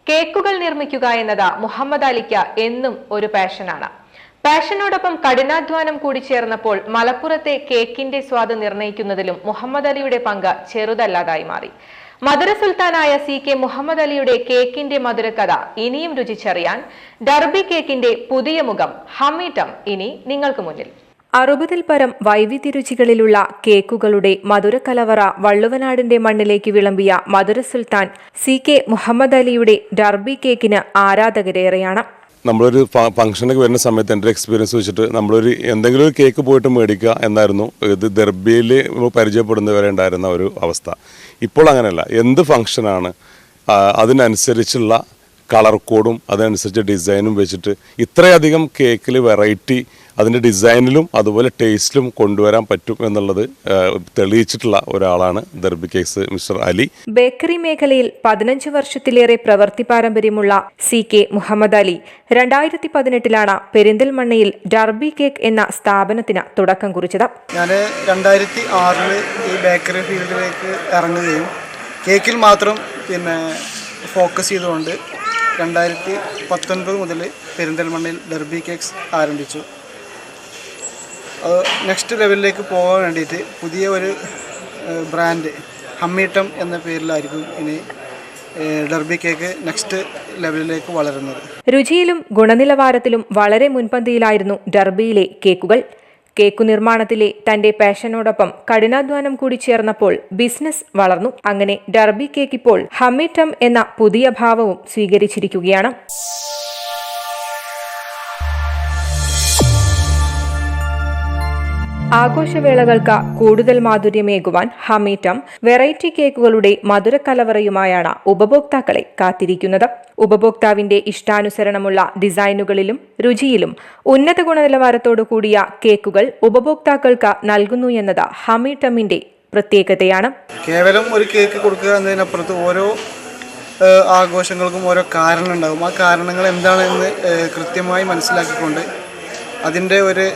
കേക്കുകൾ നിർമ്മിക്കുക എന്നത് മുഹമ്മദ് അലിക്ക് എന്നും ഒരു പാഷനാണ്. പാഷനോടൊപ്പം കഠിനാധ്വാനം കൂടി ചേർന്നപ്പോൾ മലപ്പുറത്തെ കേക്കിന്റെ സ്വാദ് നിർണ്ണയിക്കുന്നതിലും മുഹമ്മദ് അലിയുടെ പങ്ക് ചെറുതല്ലാതായി മാറി. മധുര സുൽത്താനായ CK മുഹമ്മദ് അലിയുടെ കേക്കിന്റെ മധുരകഥ ഇനിയും രുചിച്ചറിയാൻ ഡർബി കേക്കിന്റെ പുതിയ മുഖം ഹമ്മീട്ടം ഇനി നിങ്ങൾക്ക് മുന്നിൽ. 60-ൽ പരം വൈവിധ്യ രുചികളിലുള്ള കേക്കുകളുടെ മധുരക്കലവറ വള്ളുവനാടിന്റെ മണ്ണിലേക്ക് വിളമ്പിയ മധുര സുൽത്താൻ CK മുഹമ്മദ് അലിയുടെ ഡർബി കേക്കിന് ആരാധകരേറെയാണ്. നമ്മളൊരു ഫംഗ്ഷനൊക്കെ വരുന്ന സമയത്ത് എൻ്റെ എക്സ്പീരിയൻസ് വെച്ചിട്ട് നമ്മളൊരു എന്തെങ്കിലും ഒരു കേക്ക് പോയിട്ട് മേടിക്കുക എന്നായിരുന്നു ഇത് ദർബിയിൽ പരിചയപ്പെടുന്നവരെ ഉണ്ടായിരുന്ന ഒരു അവസ്ഥ. ഇപ്പോൾ അങ്ങനെയല്ല. എന്ത് ഫംഗ്ഷനാണ് അതിനനുസരിച്ചുള്ള കളർ കോഡും അതനുസരിച്ച് ഡിസൈനും വെച്ചിട്ട് ഇത്രയധികം കേക്കിൽ വെറൈറ്റി അതിൻ്റെ ഡിസൈനിലും അതുപോലെ ടേസ്റ്റിലും കൊണ്ടുവരാൻ പറ്റും എന്നുള്ളത് തെളിയിച്ചിട്ടുള്ള ഒരാളാണ് ദർബി കേക്ക്സ് മിസ്റ്റർ അലി. ബേക്കറി മേഖലയിൽ 15 വർഷത്തിലേറെ പ്രവൃത്തി പാരമ്പര്യമുള്ള CK മുഹമ്മദ് അലി 2018-ലാണ് പെരിന്തൽമണ്ണയിൽ ഡർബി കേക്ക് എന്ന സ്ഥാപനത്തിന് തുടക്കം കുറിച്ചത്. ഞാൻ 2006-ൽ ഈ ബേക്കറി ഫീൽഡിലേക്ക് ഇറങ്ങുകയും കേക്കിൽ മാത്രം ഫോക്കസ് ചെയ്തുകൊണ്ട് 2019 മുതൽ പെരിന്തൽമണ്ണയിൽ ഡർബി കേക്ക്സ് ആരംഭിച്ചു. അത് നെക്സ്റ്റ് ലെവലിലേക്ക് പോകാൻ വേണ്ടിയിട്ട് പുതിയ ഒരു ബ്രാൻഡ് ഹമ്മീട്ടം എന്ന പേരിലായിരിക്കും ഇനി ഡർബി കേക്ക് നെക്സ്റ്റ് ലെവലിലേക്ക് വളരുന്നത്. രുചിയിലും ഗുണനിലവാരത്തിലും വളരെ മുൻപന്തിയിലായിരുന്നു ഡർബിയിലെ കേക്കുകൾ. കേക്കു നിർമ്മാണത്തിലെ തന്റെ പാഷനോടൊപ്പം കഠിനാധ്വാനം കൂടി ചേർന്നപ്പോൾ ബിസിനസ് വളർന്നു. അങ്ങനെ ഡർബി കേക്ക് ഇപ്പോൾ ഹമ്മീട്ടം എന്ന പുതിയ ഭാവവും സ്വീകരിച്ചിരിക്കുകയാണ്. ആഘോഷവേളകൾക്ക് കൂടുതൽ മാധുര്യമേകുവാൻ ഹമ്മീട്ടം വെറൈറ്റി കേക്കുകളുടെ മധുരക്കലവറയുമായാണ് ഉപഭോക്താക്കളെ കാത്തിരിക്കുന്നത്. ഉപഭോക്താവിന്റെ ഇഷ്ടാനുസരണമുള്ള ഡിസൈനുകളിലും രുചിയിലും ഉന്നത ഗുണനിലവാരത്തോടു കൂടിയ കേക്കുകൾ ഉപഭോക്താക്കൾക്ക് നൽകുന്നു എന്നത് ഹമ്മീട്ടമിന്റെ പ്രത്യേകതയാണ്. കേവലം ഒരു കേക്ക് കൊടുക്കുക എന്നതിനപ്പുറത്ത് ഓരോ ആഘോഷങ്ങൾക്കും ഓരോ കാരണം ഉണ്ടാകും. ആ കാരണങ്ങൾ എന്താണെന്ന് കൃത്യമായി മനസ്സിലാക്കിക്കൊണ്ട് അതിൻ്റെ ഒരു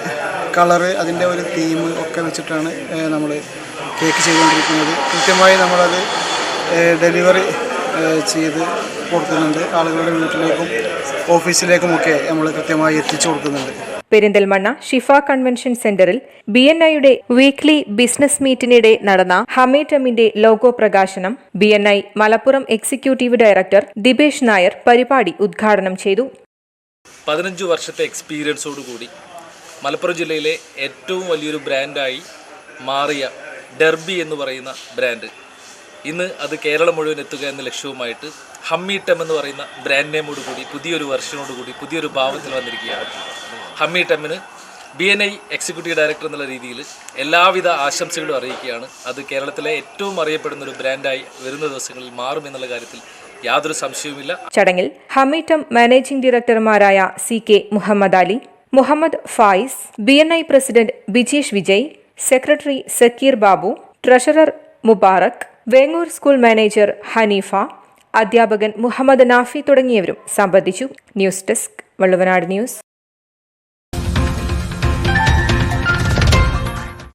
കളറ് അതിൻ്റെ ഒരു തീം ഒക്കെ വെച്ചിട്ടാണ് നമ്മൾ കേക്ക് ചെയ്തുകൊണ്ടിരിക്കുന്നത്. കൃത്യമായി നമ്മളത് ഡെലിവറി ചെയ്ത് കൊടുക്കുന്നുണ്ട്. ആളുകളുടെ വീട്ടിലേക്കും ഓഫീസിലേക്കുമൊക്കെ നമ്മൾ കൃത്യമായി എത്തിച്ചു കൊടുക്കുന്നുണ്ട്. പെരിന്തൽമണ്ണ ഷിഫ കൺവെൻഷൻ സെന്ററിൽ BNIയുടെ വീക്ക്ലി ബിസിനസ് മീറ്റിനിടെ നടന്ന ഹമ്മീട്ടമിന്റെ ലോഗോ പ്രകാശനം BNI Malappuram executive director Dibesh Nair പരിപാടി ഉദ്ഘാടനം ചെയ്തു. 15 വർഷത്തെ എക്സ്പീരിയൻസോടുകൂടി മലപ്പുറം ജില്ലയിലെ ഏറ്റവും വലിയൊരു ബ്രാൻഡായി മാറിയ ഡർബി എന്ന് പറയുന്ന ബ്രാൻഡ് ഇന്ന് അത് കേരളം മുഴുവൻ എത്തുക എന്ന ലക്ഷ്യവുമായിട്ട് ഹമ്മീട്ടം എന്ന് പറയുന്ന ബ്രാൻഡ് നെയിമോടുകൂടി പുതിയൊരു വെർഷനോടുകൂടി പുതിയൊരു ഭാവത്തിൽ വന്നിരിക്കുകയാണ്. ഹമ്മീട്ടമിന് BNI എക്സിക്യൂട്ടീവ് ഡയറക്ടർ എന്നുള്ള രീതിയിൽ എല്ലാവിധ ആശംസകളും അറിയിക്കുകയാണ്. അത് കേരളത്തിലെ ഏറ്റവും അറിയപ്പെടുന്ന ഒരു ബ്രാൻഡായി വരുന്ന ദിവസങ്ങളിൽ മാറുമെന്നുള്ള കാര്യത്തിൽ യാതൊരു സംശയവുമില്ല. ചടങ്ങിൽ ഹമ്മീട്ടം മാനേജിംഗ് ഡയറക്ടർമാരായ CK Muhammad Ali, Muhammad Faiz, BNI president Bijesh Vijay, secretary Zakir Babu, treasurer Mubarak, Vengoor school manager Haneefa, അധ്യാപകൻ മുഹമ്മദ് നാഫി തുടങ്ങിയവരും സംബന്ധിച്ചു. News desk Valluvanad news.